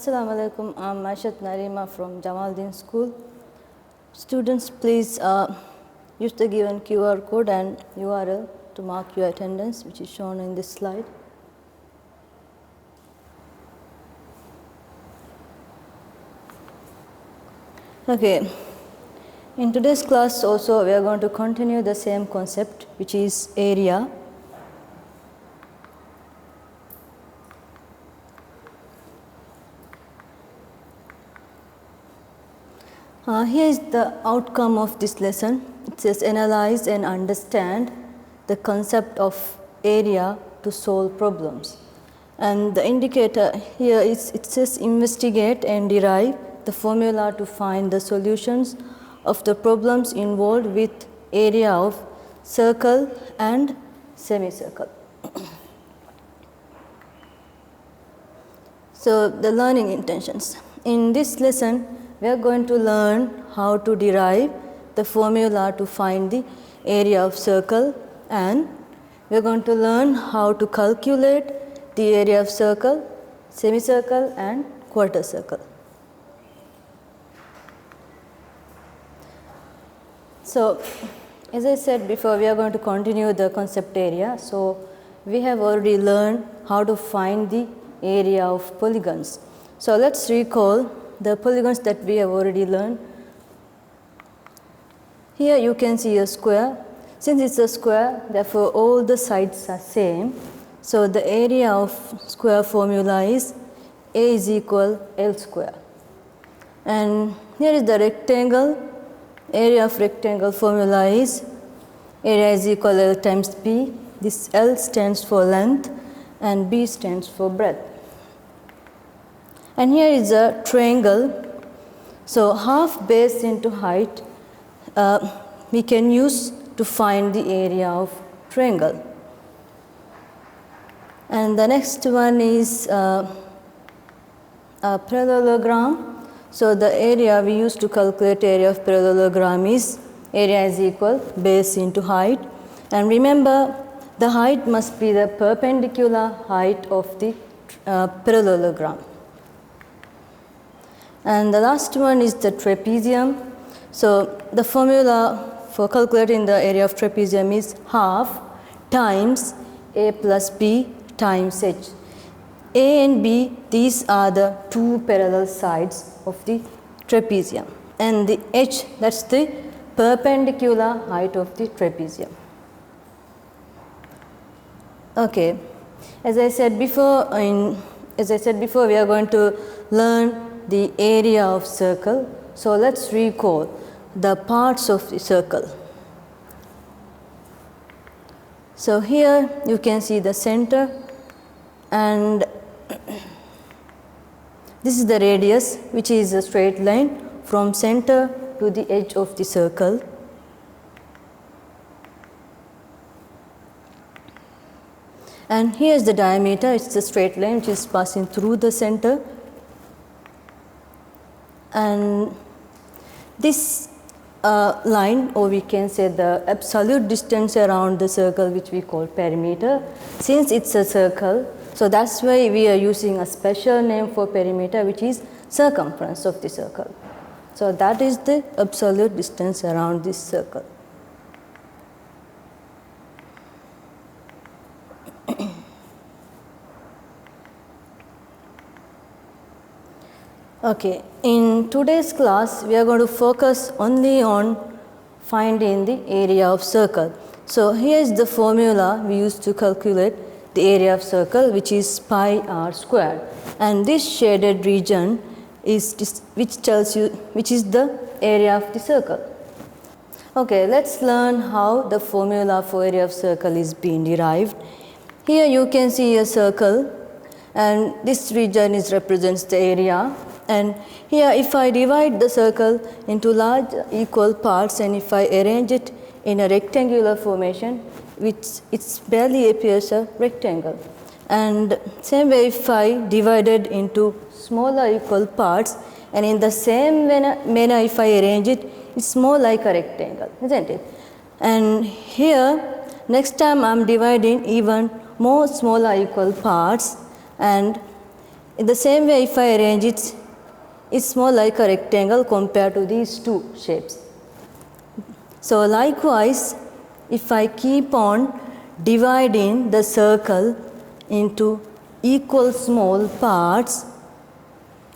Assalamu alaikum. I'm Mashat Narima from Jamaluddin School. Students, please use the given QR code and URL to mark your attendance, which is shown in this slide. Okay. In today's class also we are going to continue the same concept, which is area. Here is the outcome of this lesson. It says analyze and understand the concept of area to solve problems. And the indicator here is, it says investigate and derive the formula to find the solutions of the problems involved with area of circle and semicircle. So the learning intentions. In this lesson, we are going to learn how to derive the formula to find the area of circle, and we are going to learn how to calculate the area of circle, semicircle and quarter circle. So, as I said before, we are going to continue the concept area. So, we have already learned how to find the area of polygons. So, let's recall the polygons that we have already learned. Here you can see a square. Since it's a square, therefore all the sides are same. So the area of square formula is A is equal L square. And here is the rectangle. Area of rectangle formula is area is equal L times B. This L stands for length and B stands for breadth. And here is a triangle. So half base into height we can use to find the area of triangle. And the next one is a parallelogram. So the area we use to calculate area of parallelogram is area is equal base into height. And remember, the height must be the perpendicular height of the parallelogram. And the last one is the trapezium. So the formula for calculating the area of trapezium is half times A plus B times H. A and B, these are the two parallel sides of the trapezium. And the H, that's the perpendicular height of the trapezium. Okay. As I said before, we are going to learn the area of circle. So let's recall the parts of the circle. So here you can see the center, and this is the radius, which is a straight line from center to the edge of the circle. And here is the diameter, it's the straight line which is passing through the center. And this line, or we can say the absolute distance around the circle, which we call perimeter. Since it's a circle, so that's why we are using a special name for perimeter, which is circumference of the circle. So that is the absolute distance around this circle. Okay, in today's class, we are going to focus only on finding the area of circle. So here is the formula we use to calculate the area of circle, which is pi r squared. And this shaded region is which tells you which is the area of the circle. Okay, let's learn how the formula for area of circle is being derived. Here you can see a circle, and this region represents the area. And here if I divide the circle into large equal parts, and if I arrange it in a rectangular formation, which it barely appears a rectangle. And same way if I divide it into smaller equal parts, and in the same manner if I arrange it, it's more like a rectangle, isn't it? And here next time I'm dividing even more smaller equal parts, and In the same way, if I arrange it, it's more like a rectangle compared to these two shapes. So likewise, if I keep on dividing the circle into equal small parts,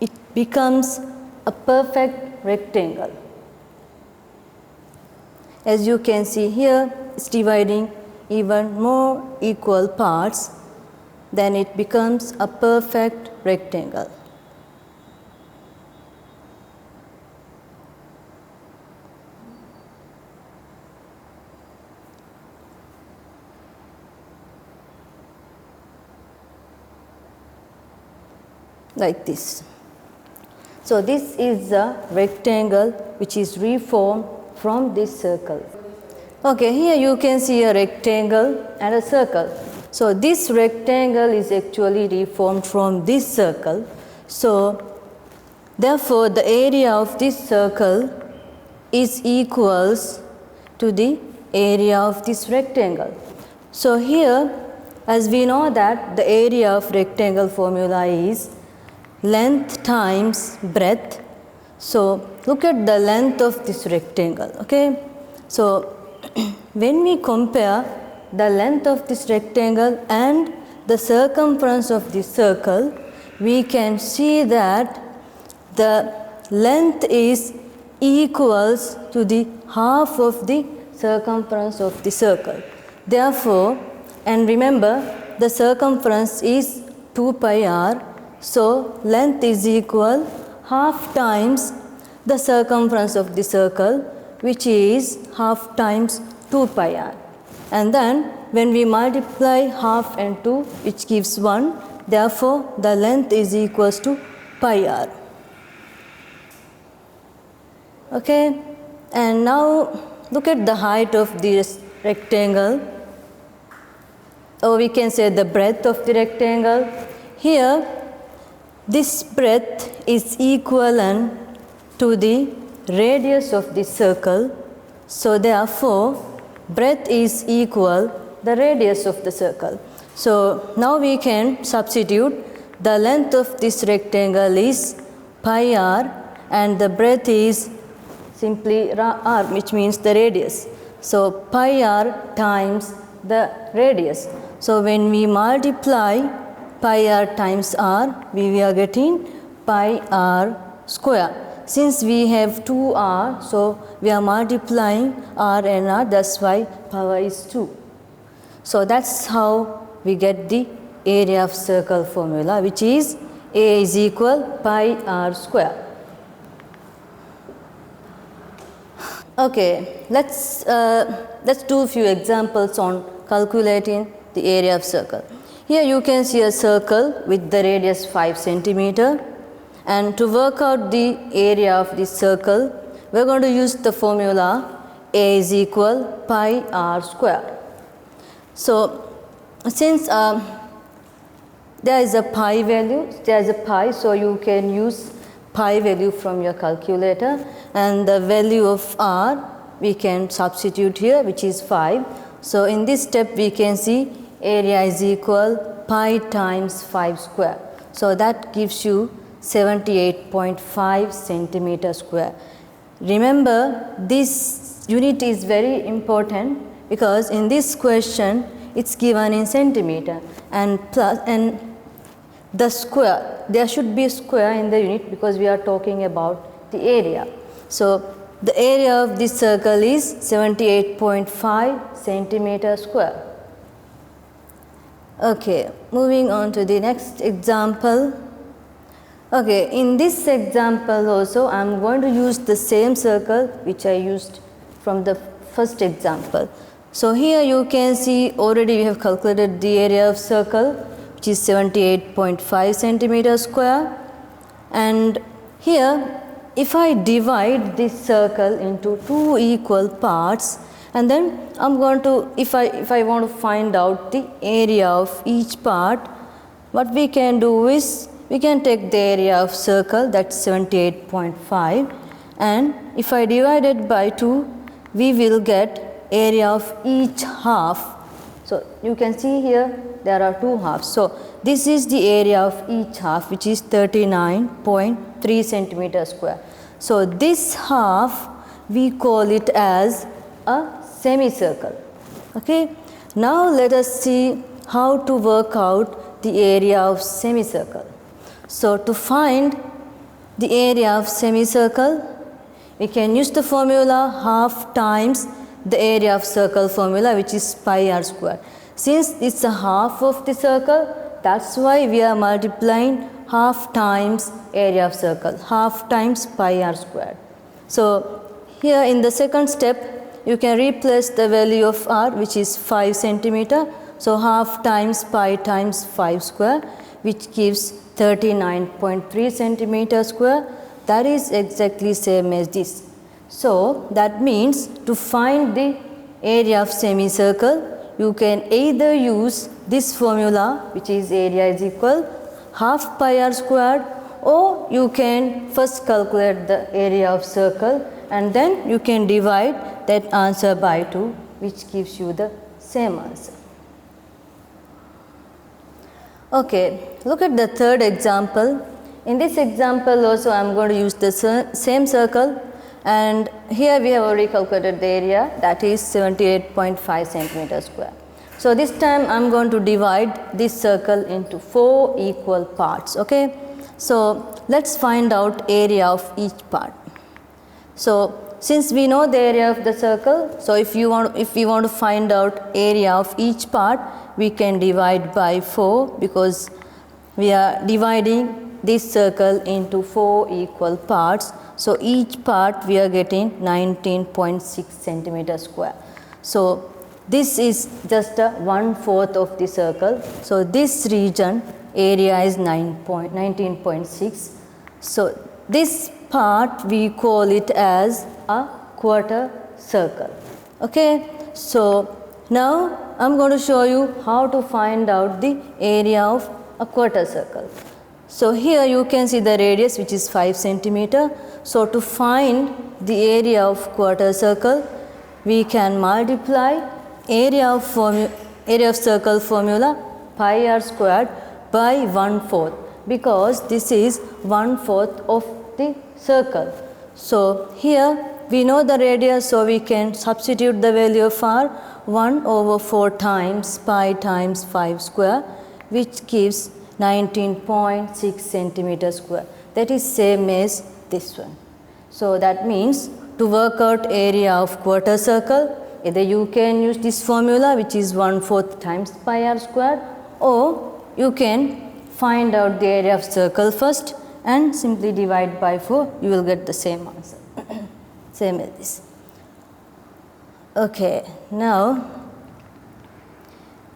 it becomes a perfect rectangle. As you can see here, it's dividing even more equal parts, then it becomes a perfect rectangle. Like this. So this is a rectangle which is reformed from this circle. Okay, here you can see a rectangle and a circle. So this rectangle is actually reformed from this circle. So therefore the area of this circle is equals to the area of this rectangle. So here, as we know that the area of rectangle formula is length times breadth. So look at the length of this rectangle, okay? So when we compare the length of this rectangle and the circumference of this circle, we can see that the length is equals to the half of the circumference of the circle. Therefore, and remember the circumference is 2 pi r, so length is equal half times the circumference of the circle, which is half times 2 pi r. And then when we multiply half and 2, which gives 1, therefore the length is equals to pi r. Okay, and now look at the height of this rectangle, or we can say the breadth of the rectangle. Here, this breadth is equivalent to the radius of the circle. So therefore, breadth is equal the radius of the circle. So now we can substitute the length of this rectangle is pi r and the breadth is simply r, which means the radius. So pi r times the radius. So when we multiply pi r times r, we are getting pi r square. Since we have 2r, so we are multiplying r and r, that's why power is 2. So that's how we get the area of circle formula, which is A is equal pi r square. Okay, let's do a few examples on calculating the area of circle. Here you can see a circle with the radius 5 centimeter, and to work out the area of this circle, we are going to use the formula A is equal pi r square. So since there is a pi value, there is a pi, so you can use pi value from your calculator, and the value of r we can substitute here, which is 5. So in this step we can see area is equal pi times 5 square. So that gives you 78.5 centimeter square. Remember, this unit is very important because in this question it's given in centimeter, and plus and the square, there should be a square in the unit because we are talking about the area. So the area of this circle is 78.5 centimeter square. Okay, moving on to the next example. Okay, in this example also I am going to use the same circle which I used from the first example. So here you can see already we have calculated the area of circle, which is 78.5 centimeter square, and here if I divide this circle into two equal parts, and then I'm going to, if I want to find out the area of each part, what we can do is we can take the area of circle, that's 78.5, and if I divide it by 2, we will get area of each half. So you can see here there are two halves. So this is the area of each half, which is 39.3 centimeter square. So this half we call it as a semicircle. Okay. Now let us see how to work out the area of semicircle. So to find the area of semicircle, we can use the formula half times the area of circle formula, which is pi r square. Since it's a half of the circle, that's why we are multiplying half times area of circle, half times pi r square. So here in the second step, you can replace the value of r, which is 5 centimeter. So half times pi times 5 square, which gives 39.3 centimeter square. That is exactly same as this. So that means to find the area of semicircle, you can either use this formula, which is area is equal half pi r squared, or you can first calculate the area of circle and then you can divide that answer by 2, which gives you the same answer. Okay, look at the third example. In this example also I am going to use the same circle, and here we have already calculated the area, that is 78.5 centimeter square. So this time I am going to divide this circle into 4 equal parts. Okay, so let's find out area of each part. So since we know the area of the circle, so if we want to find out area of each part, we can divide by 4, because we are dividing this circle into 4 equal parts. So each part we are getting 19.6 centimeter square. So this is just a 1/4 of the circle. So this region area is 19.6. So this part we call it as a quarter circle. Okay, so now I'm going to show you how to find out the area of a quarter circle. So here you can see the radius, which is 5 centimeter. So to find the area of quarter circle, we can multiply area of circle formula pi r squared by 1/4, because this is 1/4 of the circle. So here we know the radius, so we can substitute the value of r, 1/4 times pi times 5 square, which gives 19.6 centimeter square. That is same as this one. So that means to work out area of quarter circle, either you can use this formula, which is 1/4 times pi r squared, or you can find out the area of circle first and simply divide by 4, you will get the same answer. Same as this. Okay, now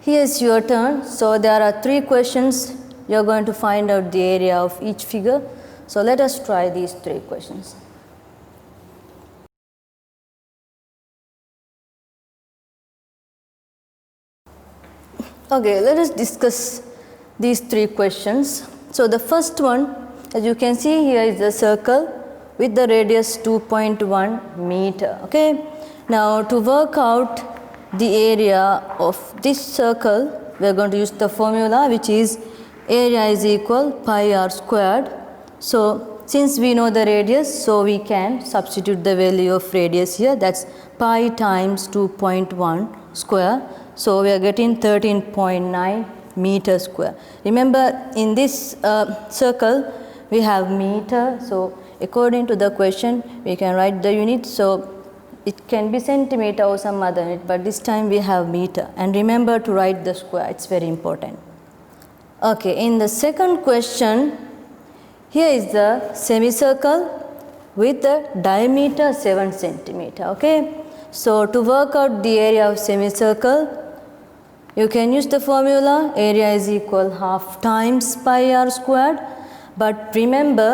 here is your turn. So there are 3 questions. You are going to find out the area of each figure. So let us try these 3 questions. Okay, let us discuss these 3 questions. So the first one, as you can see here, is a circle with the radius 2.1 meter. Okay, now to work out the area of this circle, we are going to use the formula, which is area is equal pi r squared. So since we know the radius, so we can substitute the value of radius here, that's pi times 2.1 square. So we are getting 13.9 meter square. Remember, in this circle we have meter, so according to the question we can write the unit. So it can be centimeter or some other unit, but this time we have meter. And remember to write the square, it's very important. Okay, in the second question, here is the semicircle with the diameter 7 centimeter. Okay, so to work out the area of semicircle, you can use the formula area is equal half times pi r squared, but remember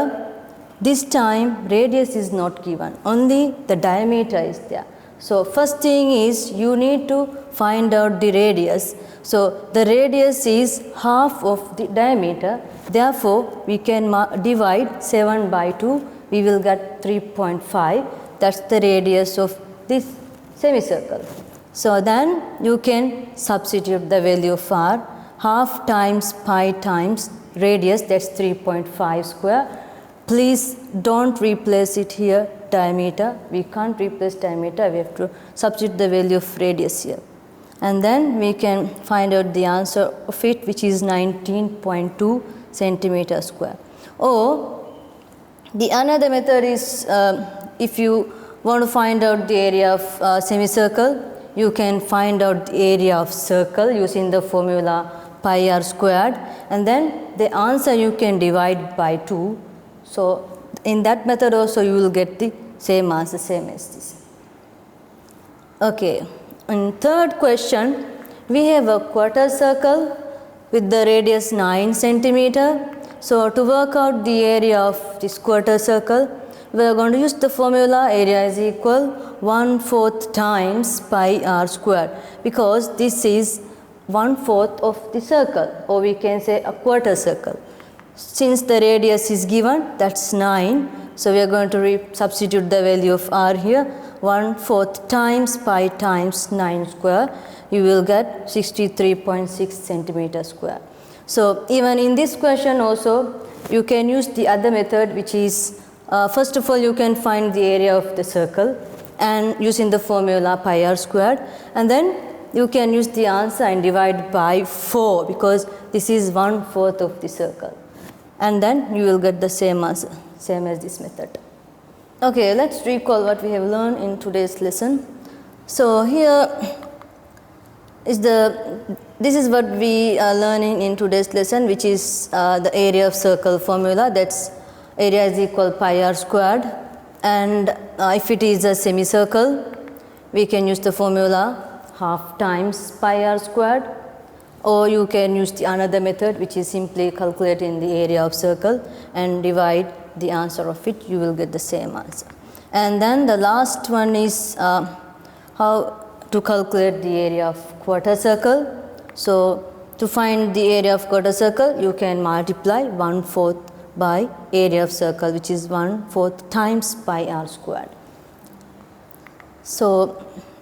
this time radius is not given, only the diameter is there. So first thing is you need to find out the radius. So the radius is half of the diameter, therefore we can divide 7 by 2, we will get 3.5, that's the radius of this semicircle. So then you can substitute the value of r, half times pi times radius, that's 3.5 square. Please don't replace it here, diameter. We can't replace diameter, we have to substitute the value of radius here. And then we can find out the answer of it, which is 19.2 centimeter square. Or the another method is if you want to find out the area of semicircle, you can find out the area of circle using the formula pi r squared, and then the answer you can divide by 2. So in that method also you will get the same answer, same as this. Okay, in third question, we have a quarter circle with the radius 9 centimeter. So to work out the area of this quarter circle, we are going to use the formula area is equal 1/4 times pi r squared, because this is 1/4 of the circle, or we can say a quarter circle. Since the radius is given, that's 9, so we are going to substitute the value of r here, 1/4 times pi times 9 square, you will get 63.6 centimeter square. So even in this question also, you can use the other method, which is first of all you can find the area of the circle and using the formula pi r squared, and then you can use the answer and divide by 4, because this is 1/4 of the circle, and then you will get the same answer, same as this method. Okay, let's recall what we have learned in today's lesson. So here is this is what we are learning in today's lesson, which is the area of circle formula, that's area is equal pi r squared, and if it is a semicircle, we can use the formula half times pi r squared, or you can use the another method, which is simply calculating the area of circle and divide the answer of it, you will get the same answer. And then the last one is how to calculate the area of quarter circle. So to find the area of quarter circle, you can multiply 1/4 by area of circle, which is 1/4 times pi r squared. So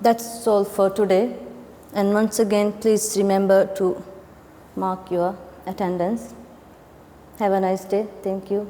that's all for today, and once again please remember to mark your attendance. Have a nice day. Thank you.